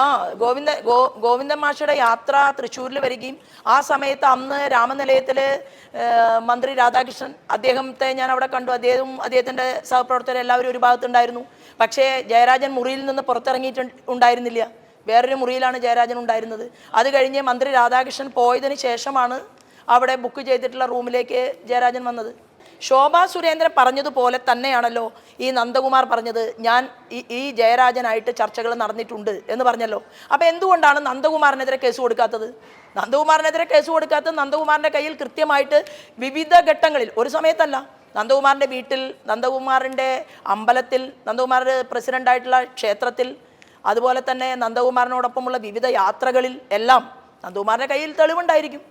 ആ ഗോവിന്ദൻ മാഷയുടെ യാത്ര തൃശ്ശൂരിൽ വരികയും ആ സമയത്ത് അന്ന് രാമനിലയത്തിൽ മന്ത്രി രാധാകൃഷ്ണൻ അദ്ദേഹത്തെ ഞാൻ അവിടെ കണ്ടു. അദ്ദേഹത്തിൻ്റെ സഹപ്രവർത്തകർ എല്ലാവരും ഒരു ഭാഗത്തുണ്ടായിരുന്നു. പക്ഷേ ജയരാജൻ മുറിയിൽ നിന്ന് പുറത്തിറങ്ങിയിട്ടുണ്ടായിരുന്നില്ല. വേറൊരു മുറിയിലാണ് ജയരാജൻ ഉണ്ടായിരുന്നത്. അത് കഴിഞ്ഞ് മന്ത്രി രാധാകൃഷ്ണൻ പോയതിന് ശേഷമാണ് അവിടെ ബുക്ക് ചെയ്തിട്ടുള്ള റൂമിലേക്ക് ജയരാജൻ വന്നത്. ശോഭാ സുരേന്ദ്രൻ പറഞ്ഞതുപോലെ തന്നെയാണല്ലോ ഈ നന്ദകുമാർ പറഞ്ഞത്. ഞാൻ ഈ ജയരാജനായിട്ട് ചർച്ചകൾ നടന്നിട്ടുണ്ട് എന്ന് പറഞ്ഞല്ലോ. അപ്പോൾ എന്തുകൊണ്ടാണ് നന്ദകുമാറിനെതിരെ കേസ് കൊടുക്കാത്തത്? നന്ദകുമാറിൻ്റെ കയ്യിൽ കൃത്യമായിട്ട് വിവിധ ഘട്ടങ്ങളിൽ, ഒരു സമയത്തല്ല, നന്ദകുമാറിൻ്റെ വീട്ടിൽ, നന്ദകുമാറിൻ്റെ അമ്പലത്തിൽ, നന്ദകുമാർ പ്രസിഡൻ്റായിട്ടുള്ള ക്ഷേത്രത്തിൽ, അതുപോലെ തന്നെ നന്ദകുമാറിനോടൊപ്പമുള്ള വിവിധ യാത്രകളിൽ എല്ലാം നന്ദകുമാറിൻ്റെ കയ്യിൽ തെളിവുണ്ടായിരിക്കും.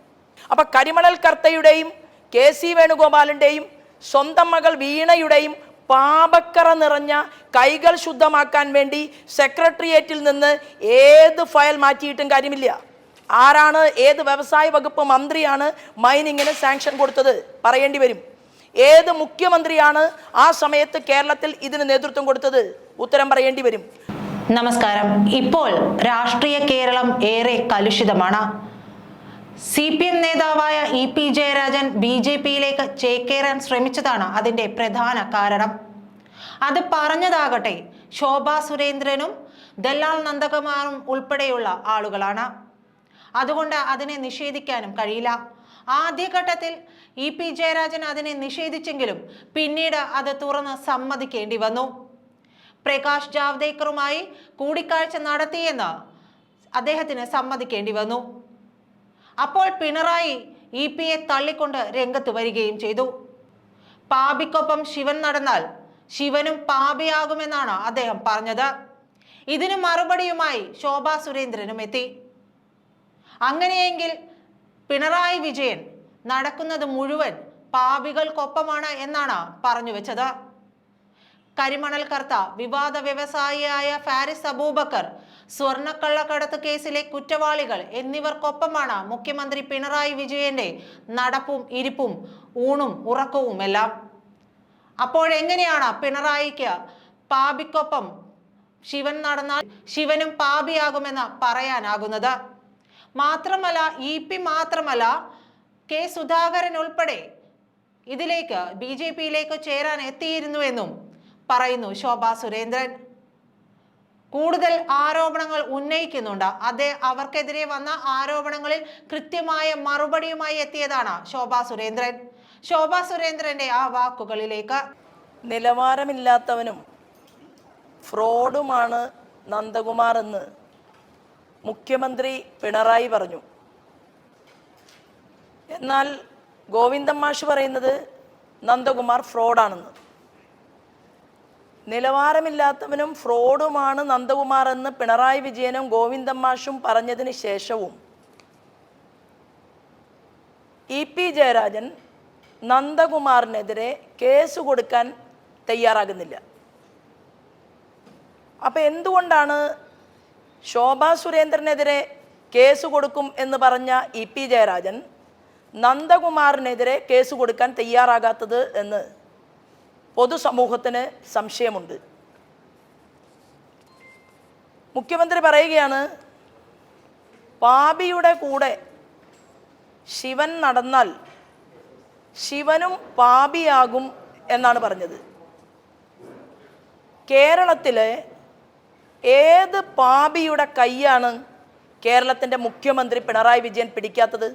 അപ്പം കരിമണൽ കർത്തയുടെയും KC വേണുഗോപാലിൻ്റെയും സ്വന്തം മകൾ വീണയുടെയും പാപക്കറ നിറഞ്ഞ കൈകൾ ശുദ്ധമാക്കാൻ വേണ്ടി സെക്രട്ടേറിയറ്റിൽ നിന്ന് ഏത് ഫയൽ മാറ്റിയിട്ടും കാര്യമില്ല. ആരാണ്, ഏത് വ്യവസായ വകുപ്പ് മന്ത്രിയാണ് മൈനിങ്ങിന് സാങ്ഷൻ കൊടുത്തത് പറയേണ്ടി വരും. ഏത് മുഖ്യമന്ത്രിയാണ് ആ സമയത്ത് കേരളത്തിൽ ഇതിന് നേതൃത്വം കൊടുത്തത്? ഉത്തരം പറയേണ്ടി വരും. നമസ്കാരം. ഇപ്പോൾ രാഷ്ട്രീയ കേരളം ഏറെ കലുഷിതമാണ്. CPM നേതാവായ EP ജയരാജൻ BJPയിലേക്ക് ചേക്കേറാൻ ശ്രമിച്ചതാണ് അതിൻ്റെ പ്രധാന കാരണം. അത് പറഞ്ഞതാകട്ടെ ശോഭാ സുരേന്ദ്രനും ദല്ലാൽ നന്ദകുമാറും ഉൾപ്പെടെയുള്ള ആളുകളാണ്. അതുകൊണ്ട് അതിനെ നിഷേധിക്കാനും കഴിയില്ല. ആദ്യഘട്ടത്തിൽ EP ജയരാജൻ അതിനെ നിഷേധിച്ചെങ്കിലും പിന്നീട് അത് തുറന്ന് സമ്മതിക്കേണ്ടി വന്നു. പ്രകാശ് ജാവ്ദേക്കറുമായി കൂടിക്കാഴ്ച നടത്തിയെന്ന് അദ്ദേഹത്തിന് സമ്മതിക്കേണ്ടി വന്നു. അപ്പോൾ പിണറായി EPയെ തള്ളിക്കൊണ്ട് രംഗത്ത് വരികയും ചെയ്തു. പാപിക്കൊപ്പം ശിവൻ നടന്നാൽ ശിവനും പാപിയാകുമെന്നാണ് അദ്ദേഹം പറഞ്ഞത്. ഇതിന് മറുപടിയുമായി ശോഭാ സുരേന്ദ്രനും എത്തി. അങ്ങനെയെങ്കിൽ പിണറായി വിജയൻ നടക്കുന്നത് മുഴുവൻ പാപികൾക്കൊപ്പമാണ് എന്നാണ് പറഞ്ഞു വെച്ചത്. കരിമണൽ കർത്ത, വിവാദ വ്യവസായിയായ ഫാരിസ് അബൂബക്കർ, സ്വർണ്ണക്കള്ളക്കടത്ത് കേസിലെ കുറ്റവാളികൾ എന്നിവർക്കൊപ്പമാണ് മുഖ്യമന്ത്രി പിണറായി വിജയന്റെ നടപ്പും ഇരിപ്പും ഊണും ഉറക്കവുമെല്ലാം. അപ്പോഴെങ്ങനെയാണ് പിണറായിക്ക് പാപിക്കൊപ്പം ശിവൻ നടന്നാൽ ശിവനും പാപിയാകുമെന്ന് പറയാനാകുന്നത്? മാത്രമല്ല EP മാത്രമല്ല, K സുധാകരൻ ഉൾപ്പെടെ ഇതിലേക്ക് BJPയിലേക്ക് ചേരാൻ എത്തിയിരുന്നുവെന്നും പറയുന്നു ശോഭാ സുരേന്ദ്രൻ. കൂടുതൽ ആരോപണങ്ങൾ ഉന്നയിക്കുന്നുണ്ട്. അവർക്കെതിരെ വന്ന ആരോപണങ്ങളിൽ കൃത്യമായ മറുപടിയുമായി എത്തിയതാണ് ശോഭാ സുരേന്ദ്രൻ. ശോഭാ സുരേന്ദ്രന്റെ ആ വാക്കുകളിലേക്ക്: നിലവാരമില്ലാത്തവനും ഫ്രോഡുമാണ് നന്ദകുമാർ എന്ന് മുഖ്യമന്ത്രി പിണറായി പറഞ്ഞു. എന്നാൽ ഗോവിന്ദൻ മാഷ് പറയുന്നത് നന്ദകുമാർ ഫ്രോഡാണെന്ന്. നിലവാരമില്ലാത്തവനും ഫ്രോഡുമാണ് നന്ദകുമാർ എന്ന് പിണറായി വിജയനും ഗോവിന്ദൻ മാഷും പറഞ്ഞതിന് ശേഷവും EP ജയരാജൻ നന്ദകുമാറിനെതിരെ കേസ് കൊടുക്കാൻ തയ്യാറാകുന്നില്ല. അപ്പം എന്തുകൊണ്ടാണ് ശോഭാ സുരേന്ദ്രനെതിരെ കേസ് കൊടുക്കും എന്ന് പറഞ്ഞ EP ജയരാജൻ നന്ദകുമാറിനെതിരെ കേസ് കൊടുക്കാൻ തയ്യാറാകാത്തത് എന്ന് പൊതുസമൂഹത്തിന് സംശയമുണ്ട്. മുഖ്യമന്ത്രി പറയുകയാണ്, പാപിയുടെ കൂടെ ശിവൻ നടന്നാൽ ശിവനും പാപിയാകും എന്നാണ് പറഞ്ഞത്. കേരളത്തിലെ ഏത് പാപിയുടെ കൈയാണ് കേരളത്തിൻ്റെ മുഖ്യമന്ത്രി പിണറായി വിജയൻ പിടിക്കാത്തത്?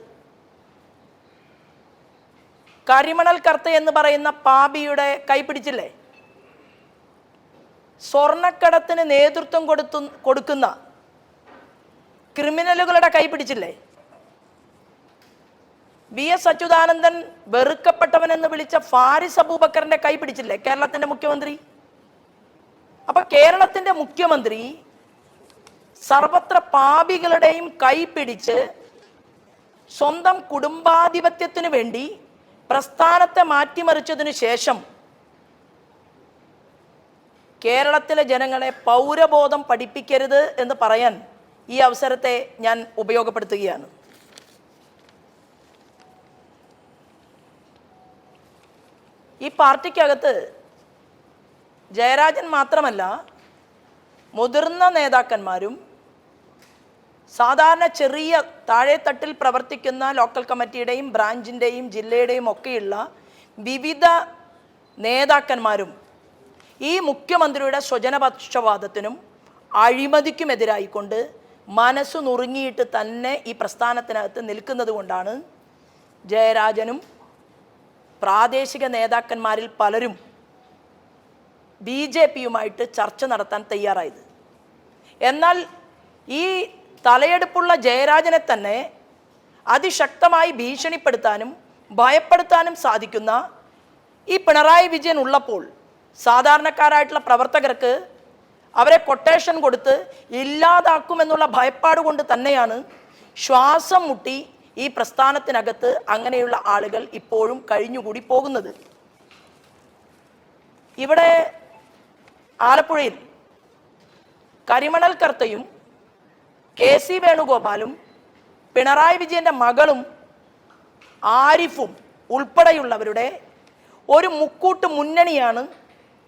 കരിമണൽ കർത്ത എന്ന് പറയുന്ന പാപിയുടെ കൈ പിടിച്ചില്ലേ? സ്വർണ്ണക്കടത്തിന് നേതൃത്വം കൊടുക്കുന്ന ക്രിമിനലുകളുടെ കൈ പിടിച്ചില്ലേ? VS അച്യുതാനന്ദൻ വെറുക്കപ്പെട്ടവനെന്ന് വിളിച്ച ഫാരിസ് അബൂബക്കറിന്റെ കൈ പിടിച്ചില്ലേ കേരളത്തിന്റെ മുഖ്യമന്ത്രി? അപ്പൊ കേരളത്തിന്റെ മുഖ്യമന്ത്രി സർവത്ര പാപികളുടെയും കൈ പിടിച്ച് സ്വന്തം കുടുംബാധിപത്യത്തിനു വേണ്ടി പ്രസ്ഥാനത്തെ മാറ്റിമറിച്ചതിനു ശേഷം കേരളത്തിലെ ജനങ്ങളെ പൗരബോധം പഠിപ്പിക്കരുത് എന്ന് പറയാൻ ഈ അവസരത്തെ ഞാൻ ഉപയോഗപ്പെടുത്തുകയാണ്. ഈ പാർട്ടിക്കകത്ത് ജയരാജൻ മാത്രമല്ല, മുതിർന്ന നേതാക്കന്മാരും സാധാരണ ചെറിയ താഴെത്തട്ടിൽ പ്രവർത്തിക്കുന്ന ലോക്കൽ കമ്മിറ്റിയുടെയും ബ്രാഞ്ചിൻ്റെയും ജില്ലയുടെയും ഒക്കെയുള്ള വിവിധ നേതാക്കന്മാരും ഈ മുഖ്യമന്ത്രിയുടെ സ്വജനപക്ഷപാതത്തിനും അഴിമതിക്കുമെതിരായിക്കൊണ്ട് മനസ്സു നുറുങ്ങിയിട്ട് തന്നെ ഈ പ്രസ്ഥാനത്തിനകത്ത് നിൽക്കുന്നത് കൊണ്ടാണ് ജയരാജനും പ്രാദേശിക നേതാക്കന്മാരിൽ പലരും BJPയുമായിട്ട് ചർച്ച നടത്താൻ തയ്യാറായത്. എന്നാൽ ഈ തലയെടുപ്പുള്ള ജയരാജനെ തന്നെ അതിശക്തമായി ഭീഷണിപ്പെടുത്താനും ഭയപ്പെടുത്താനും സാധിക്കുന്ന ഈ പിണറായി വിജയൻ ഉള്ളപ്പോൾ സാധാരണക്കാരായിട്ടുള്ള പ്രവർത്തകർക്ക് അവരെ കൊട്ടേഷൻ കൊടുത്ത് ഇല്ലാതാക്കുമെന്നുള്ള ഭയപ്പാട് കൊണ്ട് തന്നെയാണ് ശ്വാസം മുട്ടി ഈ പ്രസ്ഥാനത്തിനകത്ത് അങ്ങനെയുള്ള ആളുകൾ ഇപ്പോഴും കഴിഞ്ഞുകൂടി പോകുന്നത്. ഇവിടെ ആലപ്പുഴയിൽ കരിമണൽ കർത്തയും KC വേണുഗോപാലും പിണറായി വിജയൻ്റെ മകളും ആരിഫും ഉൾപ്പെടെയുള്ളവരുടെ ഒരു മുക്കൂട്ട് മുന്നണിയാണ്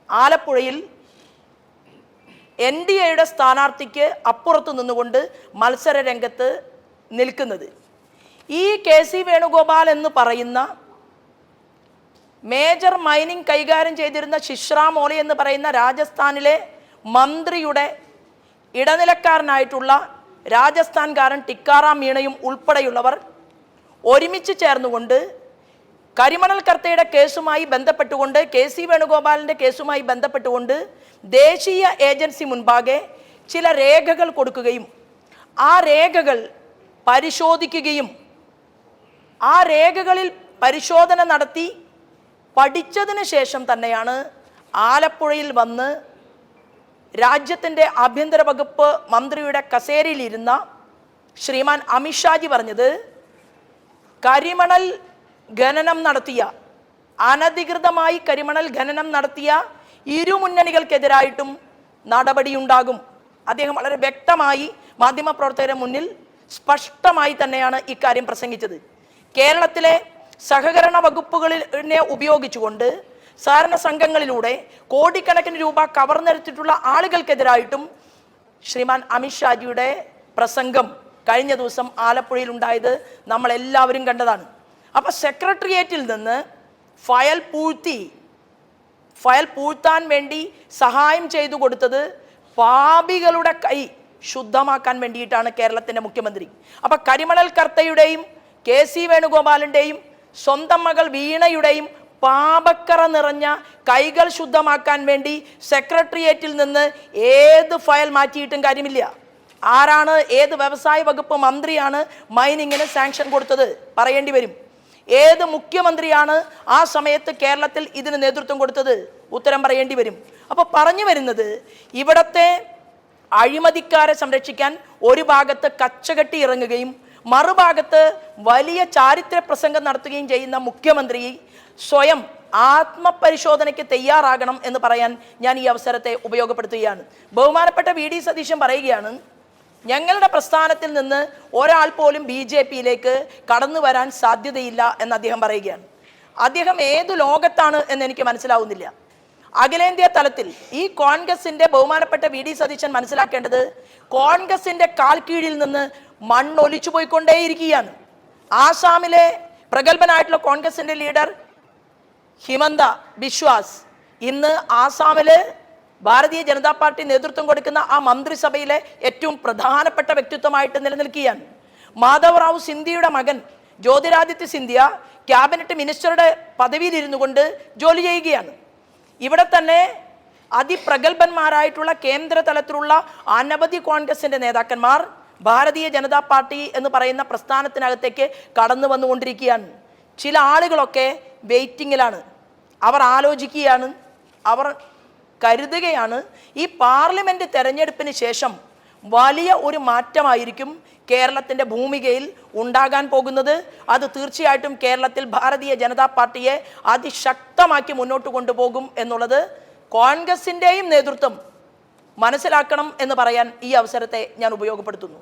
ആലപ്പുഴയിൽ NDAയുടെ സ്ഥാനാർത്ഥിക്ക് അപ്പുറത്ത് നിന്നുകൊണ്ട് മത്സര രംഗത്ത് നിൽക്കുന്നത്. ഈ KC വേണുഗോപാൽ എന്ന് പറയുന്ന മേജർ മൈനിങ് കൈകാര്യം ചെയ്തിരുന്ന ശിശ്ര മോലെ എന്ന് പറയുന്ന രാജസ്ഥാനിലെ മന്ത്രിയുടെ ഇടനിലക്കാരനായിട്ടുള്ള രാജസ്ഥാൻകാരൻ ടിക്കാറാം മീണയും ഉൾപ്പെടെയുള്ളവർ ഒരുമിച്ച് ചേർന്നുകൊണ്ട് കരിമണൽ കർത്തയുടെ കേസുമായി ബന്ധപ്പെട്ടുകൊണ്ട് KC വേണുഗോപാലിൻ്റെ കേസുമായി ബന്ധപ്പെട്ടുകൊണ്ട് ദേശീയ ഏജൻസി മുൻപാകെ ചില രേഖകൾ കൊടുക്കുകയും ആ രേഖകൾ പരിശോധിക്കുകയും ആ രേഖകളിൽ പരിശോധന നടത്തി പഠിച്ചതിന് ശേഷം തന്നെയാണ് ആലപ്പുഴയിൽ വന്ന് രാജ്യത്തിൻ്റെ ആഭ്യന്തര വകുപ്പ് മന്ത്രിയുടെ കസേരയിലിരുന്ന ശ്രീമാൻ അമിത്ഷാജി പറഞ്ഞത് കരിമണൽ ഖനനം നടത്തിയ അനധികൃതമായി കരിമണൽ ഖനനം നടത്തിയ ഇരുമുന്നണികൾക്കെതിരായിട്ടും നടപടിയുണ്ടാകും. അദ്ദേഹം വളരെ വ്യക്തമായി മാധ്യമപ്രവർത്തകരുടെ മുന്നിൽ സ്പഷ്ടമായി തന്നെയാണ് ഇക്കാര്യം പ്രസംഗിച്ചത്. കേരളത്തിലെ സഹകരണ വകുപ്പുകളിനെ ഉപയോഗിച്ചുകൊണ്ട് സഹകരണ സംഘങ്ങളിലൂടെ കോടിക്കണക്കിന് രൂപ കവർന്നെടുത്തിട്ടുള്ള ആളുകൾക്കെതിരായിട്ടും ശ്രീമാൻ അമിത്ഷാജിയുടെ പ്രസംഗം കഴിഞ്ഞ ദിവസം ആലപ്പുഴയിൽ ഉണ്ടായത് നമ്മളെല്ലാവരും കണ്ടതാണ്. അപ്പോൾ സെക്രട്ടേറിയറ്റിൽ നിന്ന് ഫയൽ പൂഴ്ത്താൻ വേണ്ടി സഹായം ചെയ്തു കൊടുത്തത് പാപികളുടെ കൈ ശുദ്ധമാക്കാൻ വേണ്ടിയിട്ടാണ് കേരളത്തിൻ്റെ മുഖ്യമന്ത്രി. അപ്പോൾ കരിമണൽ കർത്തയുടെയും KC വേണുഗോപാലിൻ്റെയും സ്വന്തം മകൾ വീണയുടെയും പാപക്കറ നിറഞ്ഞ കൈകൾ ശുദ്ധമാക്കാൻ വേണ്ടി സെക്രട്ടേറിയറ്റിൽ നിന്ന് ഏത് ഫയൽ മാറ്റിയിട്ടും കാര്യമില്ല. ആരാണ്, ഏത് വ്യവസായ വകുപ്പ് മന്ത്രിയാണ് മൈനിങ്ങിന് സാങ്ഷൻ കൊടുത്തത് പറയേണ്ടി വരും. ഏത് മുഖ്യമന്ത്രിയാണ് ആ സമയത്ത് കേരളത്തിൽ ഇതിന് നേതൃത്വം കൊടുത്തത് ഉത്തരം പറയേണ്ടി വരും. അപ്പോൾ പറഞ്ഞു വരുന്നത്, ഇവിടത്തെ അഴിമതിക്കാരെ സംരക്ഷിക്കാൻ ഒരു ഭാഗത്ത് കച്ചകെട്ടി ഇറങ്ങുകയും മറുഭാഗത്ത് വലിയ ചാരിത്ര പ്രസംഗം നടത്തുകയും ചെയ്യുന്ന മുഖ്യമന്ത്രി സ്വയം ആത്മപരിശോധനയ്ക്ക് തയ്യാറാകണം എന്ന് പറയാൻ ഞാൻ ഈ അവസരത്തെ ഉപയോഗപ്പെടുത്തുകയാണ്. ബഹുമാനപ്പെട്ട VD സതീശൻ പറയുകയാണ്, ഞങ്ങളുടെ പ്രസ്ഥാനത്തിൽ നിന്ന് ഒരാൾ പോലും BJPയിലേക്ക് കടന്നു വരാൻ സാധ്യതയില്ല എന്ന് അദ്ദേഹം പറയുകയാണ്. അദ്ദേഹം ഏതു ലോകത്താണ് എന്ന് എനിക്ക് മനസ്സിലാവുന്നില്ല. അഖിലേന്ത്യാ തലത്തിൽ ഈ കോൺഗ്രസിൻ്റെ ബഹുമാനപ്പെട്ട VD സതീശൻ മനസ്സിലാക്കേണ്ടത്, കോൺഗ്രസിൻ്റെ കാൽ കീഴിൽ നിന്ന് മണ്ണൊലിച്ചു പോയിക്കൊണ്ടേയിരിക്കുകയാണ്. ആസാമിലെ പ്രഗത്ഭനായിട്ടുള്ള കോൺഗ്രസിൻ്റെ ലീഡർ ഹിമന്ത ബിശ്വാസ് ഇന്ന് ആസാമിൽ ഭാരതീയ ജനതാ പാർട്ടി നേതൃത്വം കൊടുക്കുന്ന ആ മന്ത്രിസഭയിലെ ഏറ്റവും പ്രധാനപ്പെട്ട വ്യക്തിത്വമായിട്ട് നിലനിൽക്കുകയാണ്. മാധവ് റാവു സിന്ധ്യയുടെ മകൻ ജ്യോതിരാദിത്യ സിന്ധ്യ ക്യാബിനറ്റ് മിനിസ്റ്ററുടെ പദവിയിലിരുന്നു കൊണ്ട് ജോലി ചെയ്യുകയാണ്. ഇവിടെ തന്നെ അതിപ്രഗത്ഭന്മാരായിട്ടുള്ള കേന്ദ്ര തലത്തിലുള്ള അനവധി കോൺഗ്രസിൻ്റെ നേതാക്കന്മാർ ഭാരതീയ ജനതാ പാർട്ടി എന്ന് പറയുന്ന പ്രസ്ഥാനത്തിനകത്തേക്ക് കടന്നു വന്നുകൊണ്ടിരിക്കുകയാണ്. ചില ആളുകളൊക്കെ വെയിറ്റിങ്ങിലാണ്. അവർ ആലോചിക്കുകയാണ്, അവർ കരുതുകയാണ്, ഈ പാർലമെൻറ്റ് തെരഞ്ഞെടുപ്പിന് ശേഷം വലിയ ഒരു മാറ്റമായിരിക്കും കേരളത്തിൻ്റെ ഭൂമികയിൽ ഉണ്ടാകാൻ പോകുന്നത്. അത് തീർച്ചയായിട്ടും കേരളത്തിൽ ഭാരതീയ ജനതാ പാർട്ടിയെ അതിശക്തമാക്കി മുന്നോട്ട് കൊണ്ടുപോകും എന്നുള്ളത് കോൺഗ്രസിൻ്റെയും നേതൃത്വം മനസ്സിലാക്കണം എന്ന് പറയാൻ ഈ അവസരത്തെ ഞാൻ ഉപയോഗപ്പെടുത്തുന്നു.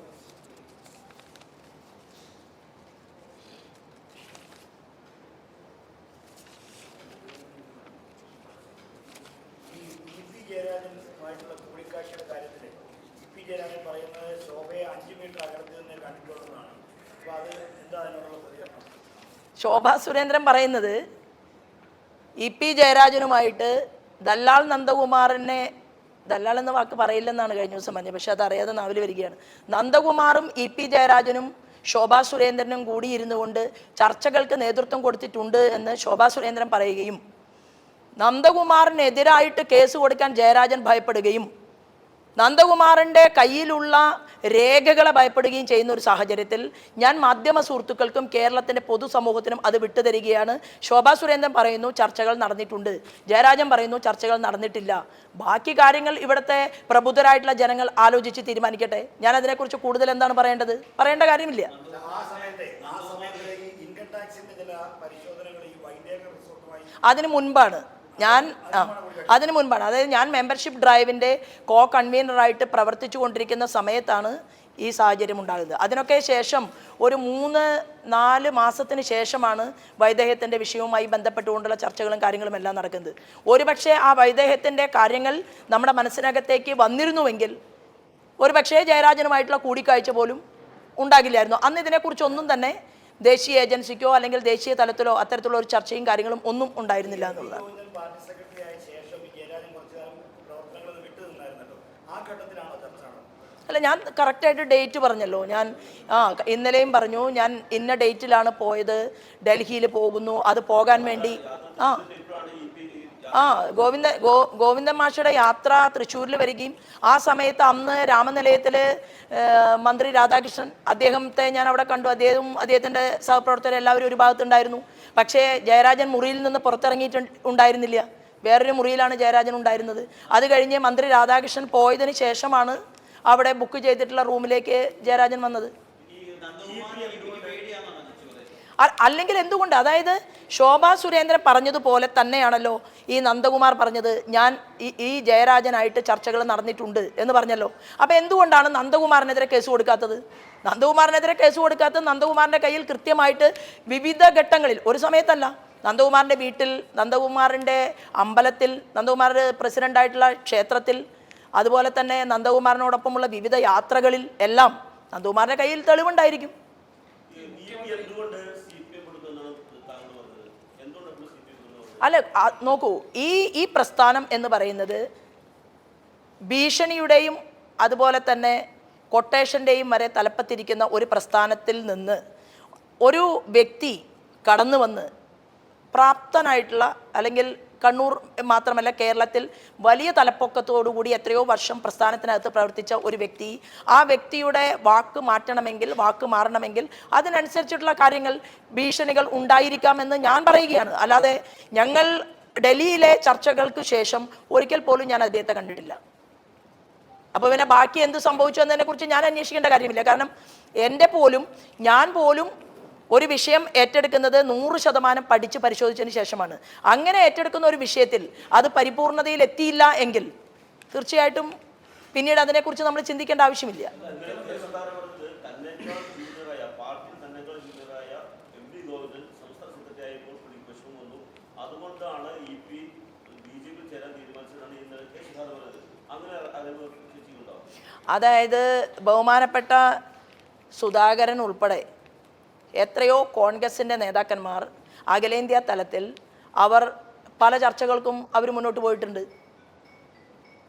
ജയരാജനുമായിട്ടുള്ള കൂടിക്കാഴ്ചയുടെ കാര്യത്തിൽ ജയരാജൻ പറയുന്നത് ശോഭയെ 5 മീറ്റർ അകലത്തിൽ ശോഭാ സുരേന്ദ്രൻ പറയുന്നത് EP ജയരാജനുമായിട്ട് ദല്ലാൽ നന്ദകുമാറിനെ, ദല്ലാൽ എന്ന വാക്ക് പറയില്ലെന്നാണ് കഴിഞ്ഞ ദിവസം പറഞ്ഞത്, പക്ഷെ അതറിയാതെ നാവിൽ വരികയാണ്. നന്ദകുമാറും EP ജയരാജനും ശോഭാ സുരേന്ദ്രനും കൂടി ഇരുന്നു കൊണ്ട് ചർച്ചകൾക്ക് നേതൃത്വം കൊടുത്തിട്ടുണ്ട് എന്ന് ശോഭാ സുരേന്ദ്രൻ പറയുകയും നന്ദകുമാറിനെതിരായിട്ട് കേസ് കൊടുക്കാൻ ജയരാജൻ ഭയപ്പെടുകയും നന്ദകുമാറിൻ്റെ കയ്യിലുള്ള രേഖകളെ ഭയപ്പെടുകയും ചെയ്യുന്ന ഒരു സാഹചര്യത്തിൽ ഞാൻ മാധ്യമ സുഹൃത്തുക്കൾക്കും കേരളത്തിൻ്റെ പൊതുസമൂഹത്തിനും അത് വിട്ടുതരികയാണ്. ശോഭാ സുരേന്ദ്രൻ പറയുന്നു ചർച്ചകൾ നടന്നിട്ടുണ്ട്, ജയരാജൻ പറയുന്നു ചർച്ചകൾ നടന്നിട്ടില്ല. ബാക്കി കാര്യങ്ങൾ ഇവിടുത്തെ പ്രബുദ്ധരായിട്ടുള്ള ജനങ്ങൾ ആലോചിച്ച് തീരുമാനിക്കട്ടെ. ഞാൻ അതിനെക്കുറിച്ച് കൂടുതൽ എന്താണ് പറയേണ്ടത്? പറയേണ്ട കാര്യമില്ല. അതിനു മുൻപാണ് അതായത് ഞാൻ മെമ്പർഷിപ്പ് ഡ്രൈവിൻ്റെ കൺവീനറായിട്ട് പ്രവർത്തിച്ചു കൊണ്ടിരിക്കുന്ന സമയത്താണ് ഈ സാഹചര്യം ഉണ്ടാകുന്നത്. അതിനൊക്കെ ശേഷം ഒരു 3-4 മാസത്തിന് ശേഷമാണ് വൈദേഹത്തിൻ്റെ വിഷയവുമായി ബന്ധപ്പെട്ടുകൊണ്ടുള്ള ചർച്ചകളും കാര്യങ്ങളും എല്ലാം നടക്കുന്നത്. ഒരുപക്ഷെ ആ വൈദേഹത്തിൻ്റെ കാര്യങ്ങൾ നമ്മുടെ മനസ്സിനകത്തേക്ക് വന്നിരുന്നുവെങ്കിൽ ഒരുപക്ഷെ ജയരാജനുമായിട്ടുള്ള കൂടിക്കാഴ്ച പോലും ഉണ്ടാകില്ലായിരുന്നു. അന്ന് ഇതിനെക്കുറിച്ചൊന്നും തന്നെ ദേശീയ ഏജൻസിക്കോ അല്ലെങ്കിൽ ദേശീയ തലത്തിലോ അത്തരത്തിലുള്ള ഒരു ചർച്ചയും കാര്യങ്ങളും ഒന്നും ഉണ്ടായിരുന്നില്ല എന്നുള്ളതാണ്. അല്ല, ഞാൻ കറക്റ്റായിട്ട് ഡേറ്റ് പറഞ്ഞല്ലോ. ഞാൻ ഇന്നലെയും പറഞ്ഞു ഞാൻ ഇന്ന ഡേറ്റിലാണ് പോയത്, ഡൽഹിയിൽ പോകുന്നു, അത് പോകാൻ വേണ്ടി ഗോവിന്ദൻ മാഷയുടെ യാത്ര തൃശ്ശൂരിൽ വരികയും ആ സമയത്ത് അന്ന് രാമനിലയത്തിൽ മന്ത്രി രാധാകൃഷ്ണൻ, അദ്ദേഹത്തെ ഞാൻ അവിടെ കണ്ടു. അദ്ദേഹത്തിൻ്റെ സഹപ്രവർത്തകർ എല്ലാവരും ഒരു ഭാഗത്തുണ്ടായിരുന്നു. പക്ഷേ ജയരാജൻ മുറിയിൽ നിന്ന് പുറത്തിറങ്ങിയിട്ടുണ്ടായിരുന്നില്ല, വേറൊരു മുറിയിലാണ് ജയരാജൻ ഉണ്ടായിരുന്നത്. അത് കഴിഞ്ഞ് മന്ത്രി രാധാകൃഷ്ണൻ പോയതിന് ശേഷമാണ് അവിടെ ബുക്ക് ചെയ്തിട്ടുള്ള റൂമിലേക്ക് ജയരാജൻ വന്നത്. അല്ലെങ്കിൽ എന്തുകൊണ്ട്? അതായത് ശോഭാ സുരേന്ദ്രൻ പറഞ്ഞതുപോലെ തന്നെയാണല്ലോ ഈ നന്ദകുമാർ പറഞ്ഞത്, ഞാൻ ഈ ജയരാജനായിട്ട് ചർച്ചകൾ നടന്നിട്ടുണ്ട് എന്ന് പറഞ്ഞല്ലോ. അപ്പോൾ എന്തുകൊണ്ടാണ് നന്ദകുമാറിനെതിരെ കേസ് കൊടുക്കാത്തത്? നന്ദകുമാറിൻ്റെ കയ്യിൽ കൃത്യമായിട്ട് വിവിധ ഘട്ടങ്ങളിൽ, ഒരു സമയത്തല്ല, നന്ദകുമാറിൻ്റെ വീട്ടിൽ, നന്ദകുമാറിൻ്റെ അമ്പലത്തിൽ, നന്ദകുമാർ പ്രസിഡൻ്റായിട്ടുള്ള ക്ഷേത്രത്തിൽ, അതുപോലെ തന്നെ നന്ദകുമാറിനോടൊപ്പമുള്ള വിവിധ യാത്രകളിൽ എല്ലാം നന്ദകുമാറിൻ്റെ കയ്യിൽ തെളിവുണ്ടായിരിക്കും. അല്ല, നോക്കൂ, ഈ പ്രസ്ഥാനം എന്ന് പറയുന്നത് ഭീഷണിയുടെയും അതുപോലെ തന്നെ കൊട്ടേഷൻ്റെയും വരെ തലപ്പത്തിരിക്കുന്ന ഒരു പ്രസ്ഥാനത്തിൽ നിന്ന് ഒരു വ്യക്തി കടന്നു വന്ന് പ്രാപ്തനായിട്ടുള്ള, അല്ലെങ്കിൽ കണ്ണൂർ മാത്രമല്ല കേരളത്തിൽ വലിയ തലപ്പൊക്കത്തോടുകൂടി എത്രയോ വർഷം പ്രസ്ഥാനത്തിനകത്ത് പ്രവർത്തിച്ച ഒരു വ്യക്തി, ആ വ്യക്തിയുടെ വാക്ക് മാറണമെങ്കിൽ അതിനനുസരിച്ചിട്ടുള്ള കാര്യങ്ങൾ, ഭീഷണികൾ ഉണ്ടായിരിക്കാമെന്ന് ഞാൻ പറയുകയാണ്. അല്ലാതെ ഞങ്ങൾ ഡൽഹിയിലെ ചർച്ചകൾക്ക് ശേഷം ഒരിക്കൽ പോലും ഞാൻ അദ്ദേഹത്തെ കണ്ടിട്ടില്ല. അപ്പോൾ പിന്നെ ബാക്കി എന്ത് സംഭവിച്ചു എന്നതിനെക്കുറിച്ച് ഞാൻ അന്വേഷിക്കേണ്ട കാര്യമില്ല. കാരണം ഞാൻ പോലും ഒരു വിഷയം ഏറ്റെടുക്കുന്നത് 100% പഠിച്ച് പരിശോധിച്ചതിന് ശേഷമാണ്. അങ്ങനെ ഏറ്റെടുക്കുന്ന ഒരു വിഷയത്തിൽ അത് പരിപൂർണതയിൽ എത്തിയില്ല എങ്കിൽ തീർച്ചയായിട്ടും പിന്നീട് അതിനെക്കുറിച്ച് നമ്മൾ ചിന്തിക്കേണ്ട ആവശ്യമില്ല. അതായത് ബഹുമാനപ്പെട്ട സുധാകരൻ ഉൾപ്പെടെ എത്രയോ കോൺഗ്രസിൻ്റെ നേതാക്കന്മാർ അഖിലേന്ത്യാ തലത്തിൽ അവർ പല ചർച്ചകൾക്കും അവർ മുന്നോട്ട് പോയിട്ടുണ്ട്.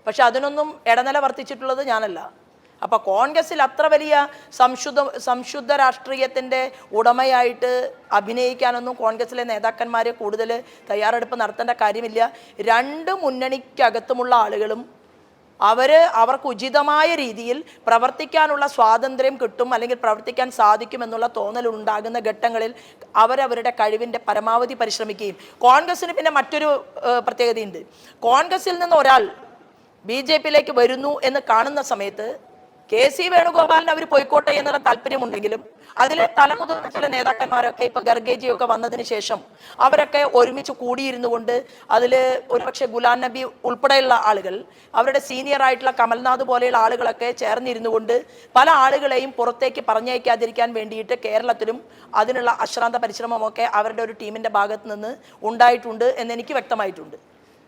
പക്ഷെ അതിനൊന്നും ഇടനില വർത്തിച്ചിട്ടുള്ളത് ഞാനല്ല. അപ്പോൾ കോൺഗ്രസ്സിൽ അത്ര വലിയ സംശുദ്ധ രാഷ്ട്രീയത്തിൻ്റെ ഉടമയായിട്ട് അഭിനയിക്കാനൊന്നും കോൺഗ്രസ്സിലെ നേതാക്കന്മാരെ കൂടുതൽ തയ്യാറെടുപ്പ് നടത്തേണ്ട കാര്യമില്ല. രണ്ട് മുന്നണിക്കകത്തുമുള്ള ആളുകളും അവർക്ക് ഉചിതമായ രീതിയിൽ പ്രവർത്തിക്കാനുള്ള സ്വാതന്ത്ര്യം കിട്ടും, അല്ലെങ്കിൽ പ്രവർത്തിക്കാൻ സാധിക്കുമെന്നുള്ള തോന്നലുണ്ടാകുന്ന ഘട്ടങ്ങളിൽ അവരവരുടെ കഴിവിൻ്റെ പരമാവധി പരിശ്രമിക്കുകയും, കോൺഗ്രസ്സിന് പിന്നെ മറ്റൊരു പ്രത്യേകതയുണ്ട്. കോൺഗ്രസ്സിൽ നിന്ന് ഒരാൾ BJPയിലേക്ക് വരുന്നു എന്ന് കാണുന്ന സമയത്ത് KC വേണുഗോപാലിന് അവർ പോയിക്കോട്ടെ എന്നുള്ള താല്പര്യമുണ്ടെങ്കിലും അതിലെ തലമുതിർന്ന ചില നേതാക്കന്മാരൊക്കെ ഇപ്പോൾ ഖർഗേജിയൊക്കെ വന്നതിന് ശേഷം അവരൊക്കെ ഒരുമിച്ച് കൂടിയിരുന്നു കൊണ്ട് അതിൽ ഒരുപക്ഷെ ഗുലാം നബി ഉൾപ്പെടെയുള്ള ആളുകൾ, അവരുടെ സീനിയർ ആയിട്ടുള്ള കമൽനാഥ് പോലെയുള്ള ആളുകളൊക്കെ ചേർന്നിരുന്നു കൊണ്ട് പല ആളുകളെയും പുറത്തേക്ക് പറഞ്ഞയക്കാതിരിക്കാൻ വേണ്ടിയിട്ട് കേരളത്തിലും അതിനുള്ള അശ്രാന്ത പരിശ്രമമൊക്കെ അവരുടെ ഒരു ടീമിൻ്റെ ഭാഗത്ത് നിന്ന് ഉണ്ടായിട്ടുണ്ട് എന്നെനിക്ക് വ്യക്തമായിട്ടുണ്ട്.